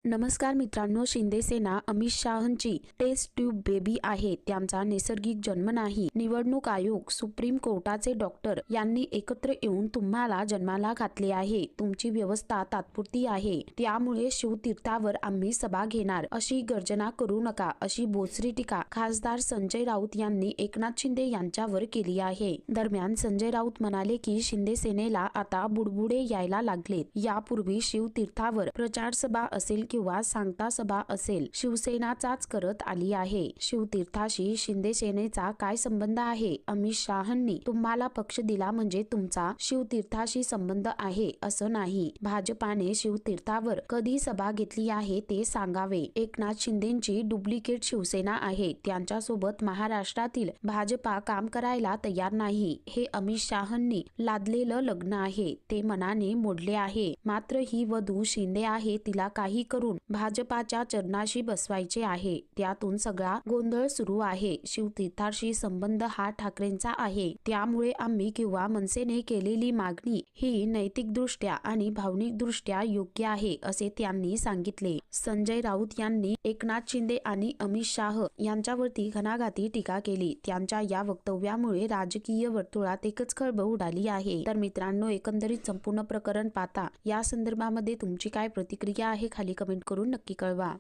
नमस्कार मित्रांनो, शिंदे सेना Amit शहांची taste tube baby आहे. त्यांचा नैसर्गिक जन्म नाही. निवडणूक आयोग, सुप्रीम कोर्टाचे डॉक्टर यांनी एकत्र येऊन तुम्हाला जन्माला घातले आहे. तुमची व्यवस्था तात्पुरती आहे, त्यामुळे शिवतीर्थावर आम्ही सभा घेणार अशी गर्जना करू नका, अशी बोचरी टीका खासदार संजय राऊत यांनी एकनाथ शिंदे यांच्यावर केली आहे. दरम्यान संजय राऊत म्हणाले की शिंदे सेनेला आता बुडबुडे यायला लागलेत. यापूर्वी शिवतीर्थावर प्रचार सभा असेल किंवा सांगता सभा असेल, शिवसेनाचाच करत आली आहे. शिवतीर्थाशी शिंदे सेनेचा काय संबंध आहे? अमित शहांनी तुम्हाला पक्ष दिला म्हणजे तुमचा शिवतीर्थाशी संबंध आहे असं नाही. भाजपाने शिवतीर्थावर कधी सभा घेतली आहे ते सांगावे. एकनाथ शिंदेंची डुप्लिकेट शिवसेना आहे. त्यांच्यासोबत महाराष्ट्रातील भाजपा काम करायला तयार नाही. हे अमित शहांनी लादलेलं लग्न आहे. ते मनाने मोडले आहे. मात्र ही वधू शिंदे आहे, तिला काही करून भाजपाच्या चरणाशी बसवायचे आहे. त्यातून सगळा गोंधळ सुरू आहे. शिवतीर्थाशी संबंध हा ठाकरेंचा आहे, त्यामुळे आम्ही किंवा मनसेने केलेली मागणी ही नैतिकदृष्ट्या आणि भावनिकदृष्ट्या योग्य आहे, असे त्यांनी सांगितले. संजय राऊत यांनी एकनाथ शिंदे आणि अमित शाह यांच्यावरती घणाघाती टीका केली. त्यांच्या या वक्तव्यामुळे राजकीय वर्तुळात एकच खळबळ उडाली आहे. तर मित्रांनो, एकंदरीत संपूर्ण प्रकरण पाहता या संदर्भामध्ये तुमची काय प्रतिक्रिया आहे खाली कमेंट करून नक्की कळवा.